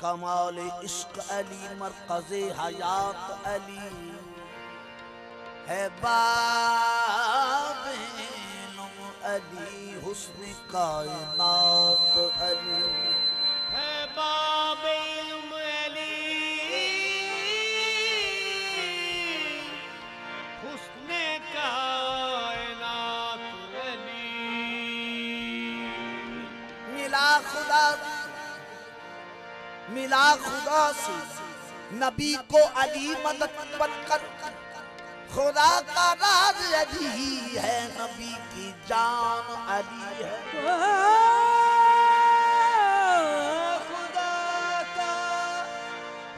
कमाल इश्क अली मरकज़े हयात अली है बाबे नुम अली हुस्न कायनात अली है बाबे नुम अली हुस्न कायनात अली मिला खुदा से नबी को अली मदद बनकर खुदा का राज अली है नबी की जान अली है खुदा का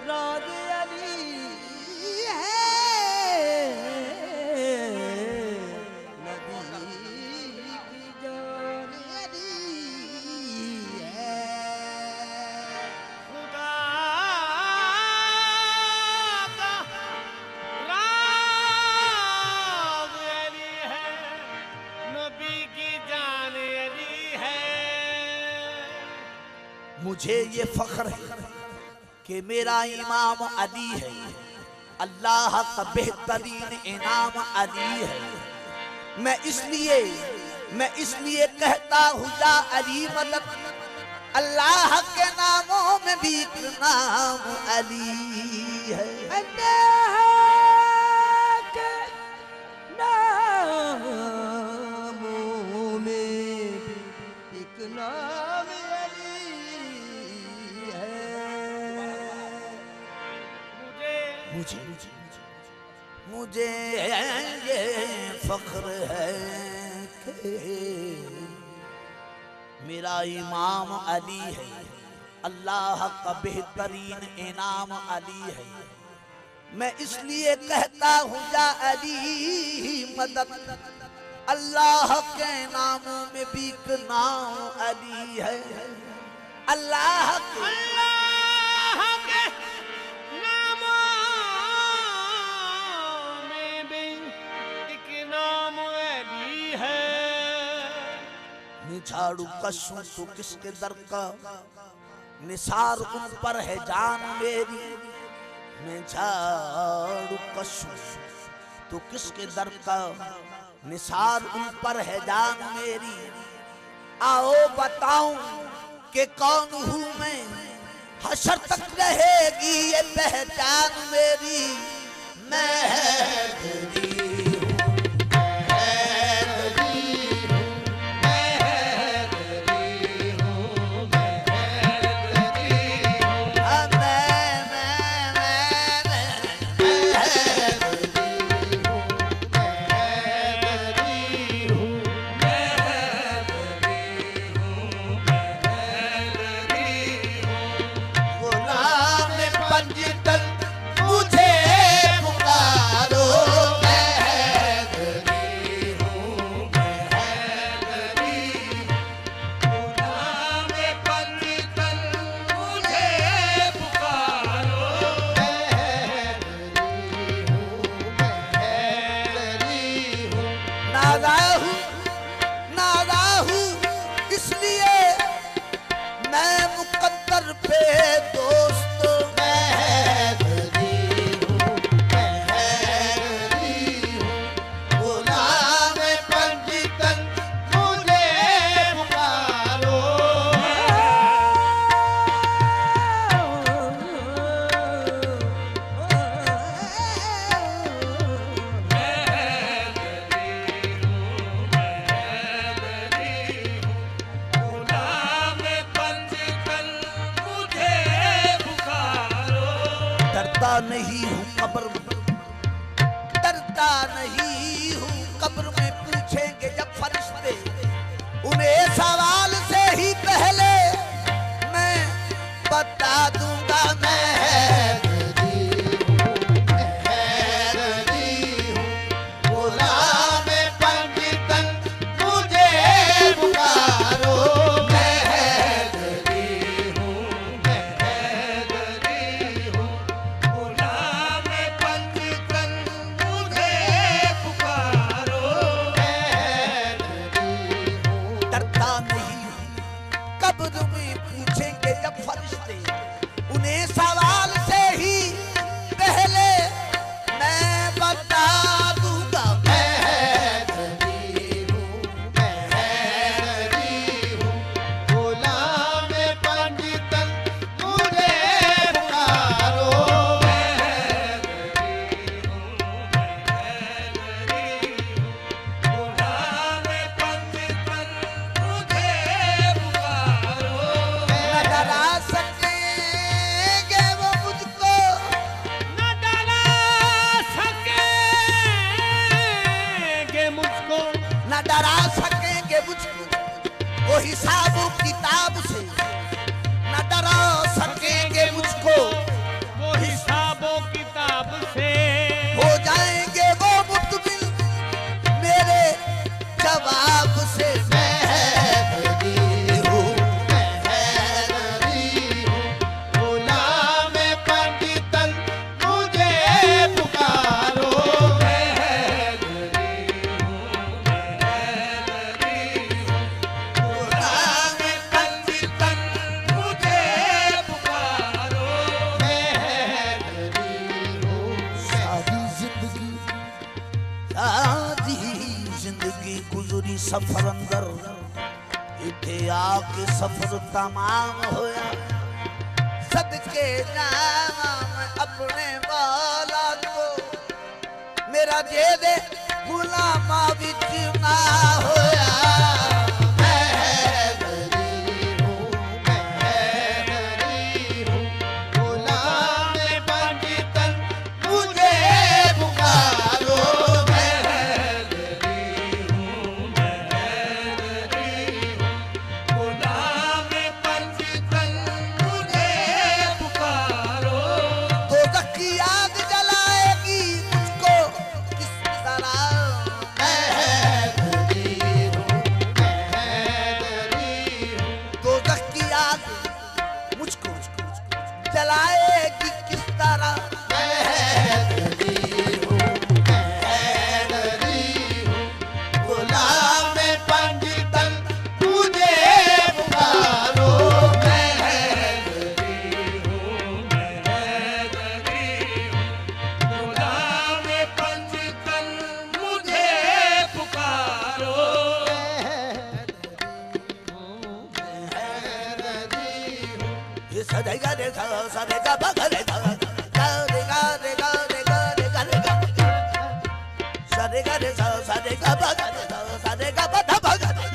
राज अली है नबी की जान अली है खुदा का राज अली है नबी की जान अली है। मुझे ये फख्र है कि मेरा इमाम अली है अल्लाह का बेहतरीन इनाम अली है मैं इसलिए कहता हूँ या अली मदद अल्लाह के नामों में भी एक नाम अली है अल्लाह के नामों में एक नाम अली है मुझे ये फख्र है कि मेरा इमाम अली है अल्लाह का बेहतरीन इनाम अली है मैं इसलिए कहता हूँ या अली मदद अल्लाह के नामों में भी एक नाम अली है अल्लाह के के नामों में भी एक नाम अली है। झाड़ू कसूं तो किसके दर का निसार उन पर है जान मेरी मैं झाड़ू कसूं तो किसके दर का निसार उन पर है जान मेरी आओ बताऊं कि कौन हूँ मैं हशर तक रहेगी ये पहचान मेरी मैं मुझे पुकारो मैं नहीं हूँ कब्र में, डरता नहीं हूँ कब्र में। पूछेंगे जब फरिश्ते उन्हें सवाल से ही पहले मैं बता दूंगा मैं डरा सकेंगे मुझको वो हिसाब किताब से, न डरा सकेंगे मुझको वो हिसाब किताब से। हो जाएंगे वो मुतमिन मेरे जवाब से। सफर अंदर इथे आके सफर तमाम होया, सदके नाम अपने वाला को मेरा दे दे गुलामा विच ना होया। जलाएगी किस तरह गुलाम पंडितन तुझे पुकारो। गुलाम पंडितन मुझे पुकारो। ये सदैगा रे सदैगा बगरे गा रे गा रे गा रे गा रे गा रे गा सदैगा रे सदैगा बगरे गा सदैगा बधा बगरे।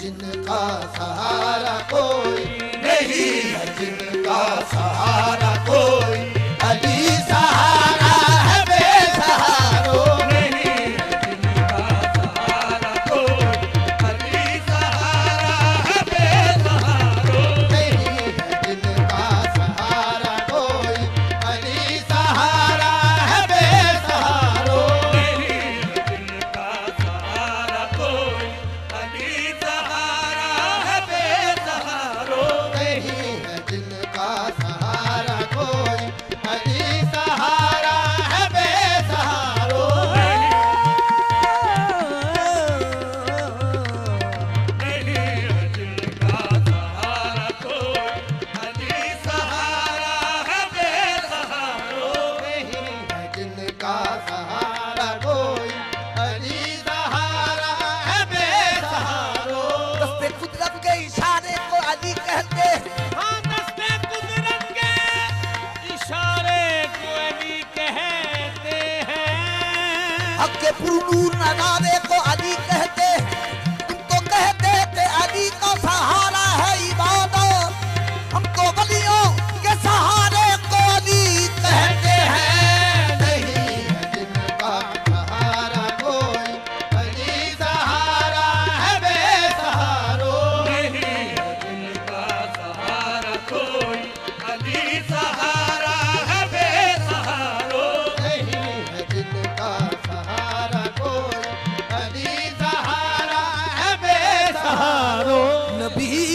जिनका सहारा कोई, नहीं है जिनका सहारा कोई, अली सहारा है बेसहारो, नहीं है जिनका सहारा कोई, अली सहारा है बेसहारो। नहीं है जिनका सहारा कोई, अली सहारा है बेसहारो, नहीं है जिनका सहारा कोई, अली सहारा है बेसहारो। नहीं है जिनका सहारा कोई, अली सहारा है बेसहारो। नहीं है जिनका सहारा कोई, अली सहारा है बेसहारो। नहीं है जिनका सहारा कोई, अली सहारा है बेसहारो। दस्ते कुदरत के इशारे को अली कहते हैं। हाँ, दस्ते कुदरत के इशारे को अली कहते हैं। हक के पुरनूर नजारे को अली कहते हैं। तुम तो कहते थे अली का सहारा है इबादत, हम तो वलियों के सहारे को अली कहते हैं। नहीं है जिनका सहारा कोई, अली सहारा है बेसहारो। नहीं है जिनका सहारा कोई, अली सहारा है बेसहारो। नहीं है जिनका सहारा कोई, अली सहारा है बेसहारो। नबी